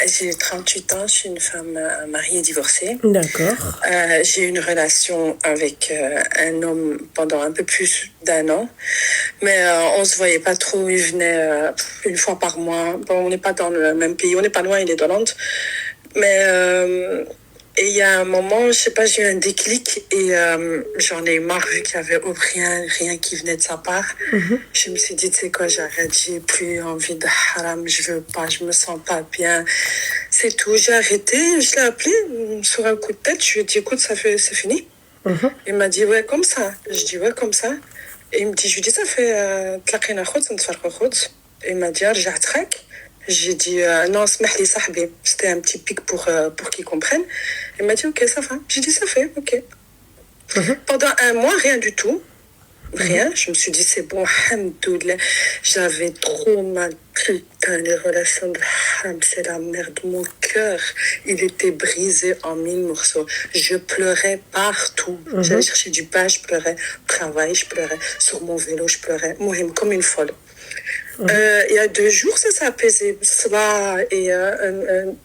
J'ai 38 ans, je suis une femme mariée divorcée. D'accord. J'ai eu une relation avec un homme pendant un peu plus d'un an, mais on se voyait pas trop. Il venait une fois par mois. Bon, on n'est pas dans le même pays, on n'est pas loin, il est d'Hollande. Mais et il y a un moment, je sais pas, j'ai eu un déclic et j'en ai marre vu qu'il y avait rien qui venait de sa part. Je me suis dit, tu sais quoi, j'arrête, j'ai plus envie de haram, je veux pas, je me sens pas bien. C'est tout, j'ai arrêté, je l'ai appelé sur un coup de tête, je lui ai dit, écoute, c'est fini. Il m'a dit, ouais, comme ça. Je dis, ouais, comme ça. Et il me dit, je lui dis, ça fait تلاقينا خدس نتفرقوا خدس. Et il m'a dit, رجعت تراك. J'ai dit, non, اسمح لي صاحبي. C'était un petit pic pour qu'il comprenne. Il m'a dit, ok, ça va. J'ai dit, ça fait, ok. Pendant un mois, rien du tout. Rien. Je me suis dit, c'est bon, hamdoullah. J'avais trop mal. Putain, les relations de haram, c'est la merde. Mon cœur, il était brisé en 1000 morceaux. Je pleurais partout. J'allais chercher du pain, je pleurais. Au travail, je pleurais. Sur mon vélo, je pleurais. Mohim, comme une folle. Il y a 2 jours, ça s'est apaisé. Salah et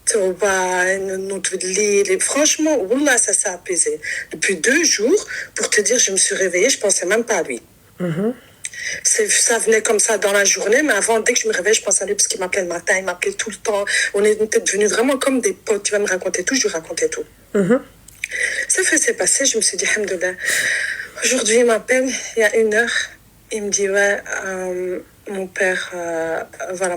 Tauba, et franchement, Wallah, ça s'est apaisé. Depuis 2 jours, pour te dire, je me suis réveillée, je pensais même pas à lui. Ça venait comme ça dans la journée, mais avant, dès que je me réveillais, je pensais à lui parce qu'il m'appelait le matin, il m'appelait tout le temps. On était devenus vraiment comme des potes. Tu vas me raconter tout, je lui racontais tout. Ça fait, c'est passé, je me suis dit, alhamdoulilah. Aujourd'hui, il m'appelle, il y a 1 heure. Il me dit, ouais, mon père,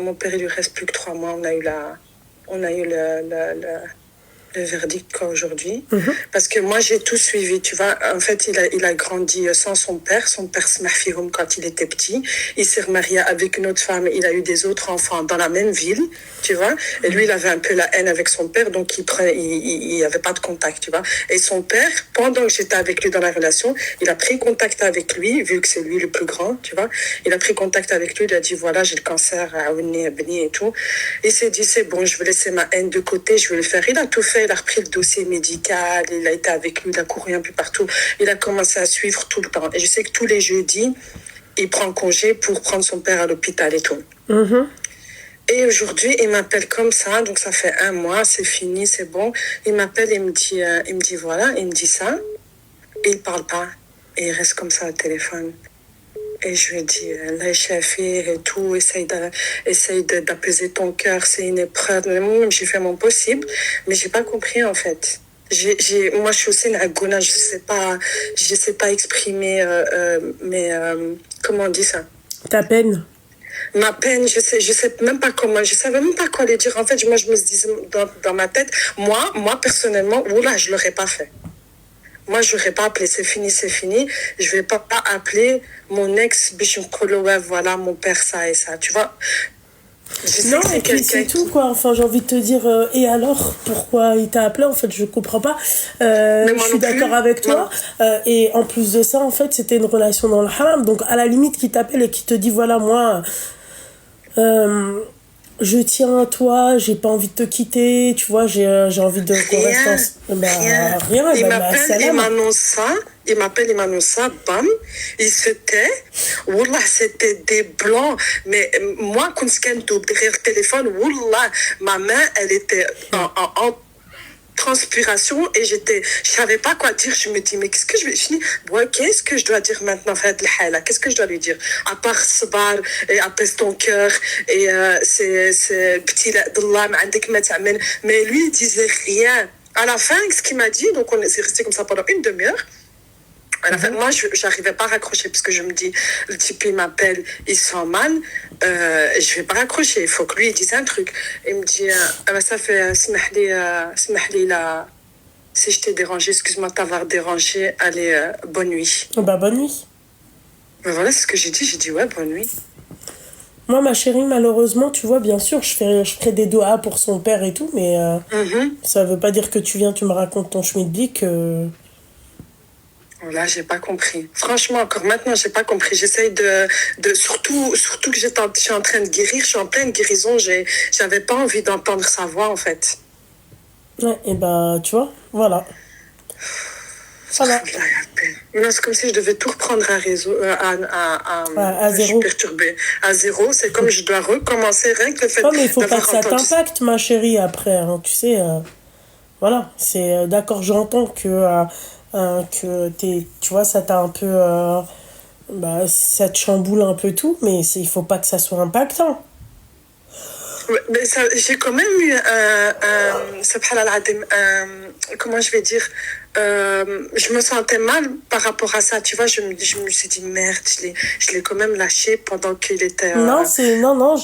mon père, il lui reste plus que 3 mois. On a eu le verdict quoi, aujourd'hui. Parce que moi, j'ai tout suivi, tu vois. En fait, il a grandi sans son père. Son père se mafihoum quand il était petit. Il s'est remarié avec une autre femme. Il a eu des autres enfants dans la même ville, tu vois. Et lui, il avait un peu la haine avec son père, donc il avait pas de contact, tu vois. Et son père, pendant que j'étais avec lui dans la relation, il a pris contact avec lui, vu que c'est lui le plus grand, tu vois. Il a pris contact avec lui, il a dit, voilà, j'ai le cancer à Ouni, et tout. Il s'est dit, c'est bon, je vais laisser ma haine de côté, je vais le faire. Il a tout fait, il a repris le dossier médical, il a été avec lui, il a couru un peu partout. Il a commencé à suivre tout le temps. Et je sais que tous les jeudis, il prend congé pour prendre son père à l'hôpital et tout. Et aujourd'hui, il m'appelle comme ça, donc ça fait 1 mois, c'est fini, c'est bon. Il m'appelle, il me dit voilà, il me dit ça, et il parle pas. Et il reste comme ça au téléphone. Et je lui ai dit, là, chef et tout, essaye d'apaiser ton cœur, c'est une épreuve. Moi-même, j'ai fait mon possible, mais j'ai pas compris, en fait. Moi, je suis aussi une agona, je sais pas exprimer, comment on dit ça? Ta peine. Ma peine, je sais même pas comment, je savais même pas quoi lui dire. En fait, moi, je me disais dans ma tête, moi, personnellement, oula, je l'aurais pas fait. Moi, je n'aurais pas appelé, c'est fini. Je vais pas appeler mon ex, ouais, voilà, mon père, ça et ça, tu vois. Non, et puis c'est tout, quoi. Enfin, j'ai envie de te dire, et alors, pourquoi il t'a appelé? En fait, je comprends pas. Je suis d'accord avec toi. Et en plus de ça, en fait, c'était une relation dans le haram. Donc, à la limite, qui t'appelle et qui te dit, voilà, moi, je tiens à toi, j'ai pas envie de te quitter, tu vois, j'ai envie de qu'on reste rien. Il m'appelle, il m'annonce ça, bam, il se tait. Wallah, c'était des blancs. Mais moi, quand je derrière le téléphone, wallah, ma main, elle était en transpiration et je savais pas quoi dire. Je me dis, mais qu'est-ce que je dois dire maintenant, qu'est-ce que je dois lui dire? À part sabar et apaise ton cœur et c'est petit d'Allah, mais lui, il disait rien. À la fin, ce qu'il m'a dit, donc on s'est resté comme ça pendant 1 demi-heure. À la fin, moi, je n'arrivais pas à raccrocher parce que je me dis, le type, il m'appelle, il sent mal, je vais pas raccrocher, il faut que lui, il dise un truc. Il me dit, ça fait, smahli, là, si je t'ai dérangé, excuse-moi de t'avoir dérangé, allez, bonne nuit. Bonne nuit. Ben voilà, c'est ce que j'ai dit, ouais, bonne nuit. Moi, ma chérie, malheureusement, tu vois, bien sûr, je ferai des doigts pour son père et tout, mais ça veut pas dire que tu me racontes ton schmilblick. Là, j'ai pas compris. Franchement, encore maintenant, j'ai pas compris. J'essaye de surtout que je suis en train de guérir, je suis en pleine guérison, j'avais pas envie d'entendre sa voix, en fait. Ouais, et tu vois, voilà. Voilà. Non, c'est comme si je devais tout reprendre à réseau, À je suis zéro. perturbée. À zéro, c'est comme je dois recommencer rien que le fait Non, mais il faut pas que d'avoir ça entendu. t'impacte, ma chérie, après. Hein, tu sais, voilà. C'est d'accord, j'entends que tu vois, ça t'a un peu. Bah, ça te chamboule un peu tout, mais il faut pas que ça soit impactant. Ouais, mais j'ai quand même eu subhanallah al-azim, comment je vais dire, je me sentais mal par rapport à ça, tu vois, je me suis dit merde, je l'ai quand même lâché pendant qu'il était. Non, non,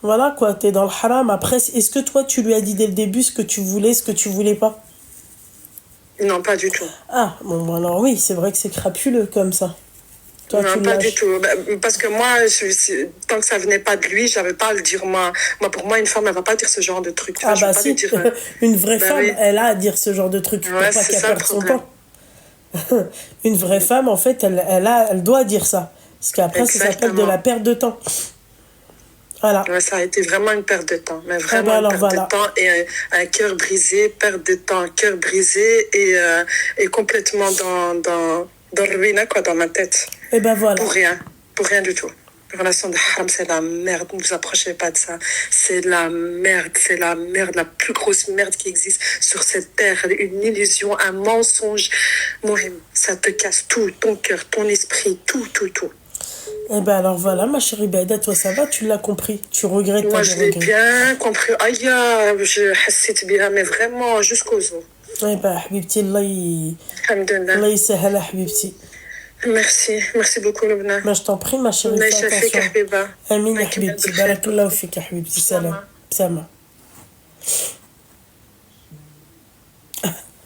voilà quoi, t'es dans le haram. Après, est-ce que toi, tu lui as dit dès le début ce que tu voulais pas? Non, pas du tout. Ah, bon, alors oui, c'est vrai que c'est crapuleux comme ça. Toi, tu Non, le pas du lâches. tout. Parce que moi, tant que ça venait pas de lui, j'avais pas à le dire. Pour moi, une femme, elle va pas dire ce genre de truc. Tu vois, Ah je vais bah pas lui si, dire. une vraie Ben femme, oui. elle a à dire ce genre de truc pour Ouais, pas c'est qu'elle ça le perde son problème. temps. Une vraie femme, en fait, elle doit dire ça. Parce qu'après, ça s'appelle de la Exactement. perte de temps. Voilà. Ouais, ça a été vraiment une perte de temps. Mais Eh ben vraiment une alors perte de voilà. temps et un cœur brisé, perte de temps, cœur brisé et complètement dans le ruina, quoi, dans ma tête. Eh ben voilà. Pour rien. Pour rien du tout. La relation de haram, c'est la merde. Ne vous approchez pas de ça. C'est la merde. C'est la merde. La plus grosse merde qui existe sur cette terre. Une illusion, un mensonge. Mohim, ça te casse tout. Ton cœur, ton esprit, tout, tout, tout. Eh ben alors voilà, ma chérie Beda, toi ça va, tu l'as compris. Tu regrettes pas Moi, de je l'ai regrets. bien compris. Aïe, je حسيت بها, mais vraiment jusqu'aux os. Eh ben, حبيبتي Alhamdulillah. الله يسهل حبيبتي. Merci beaucoup, Lubna. ما je t'en prie ma chérie, الله fais يشافيك attention. حبيبة. امين يا الله يكمل حبيبتي، بالخير. بارك الله فيك يا حبيبتي، سلام سلامة. سلام.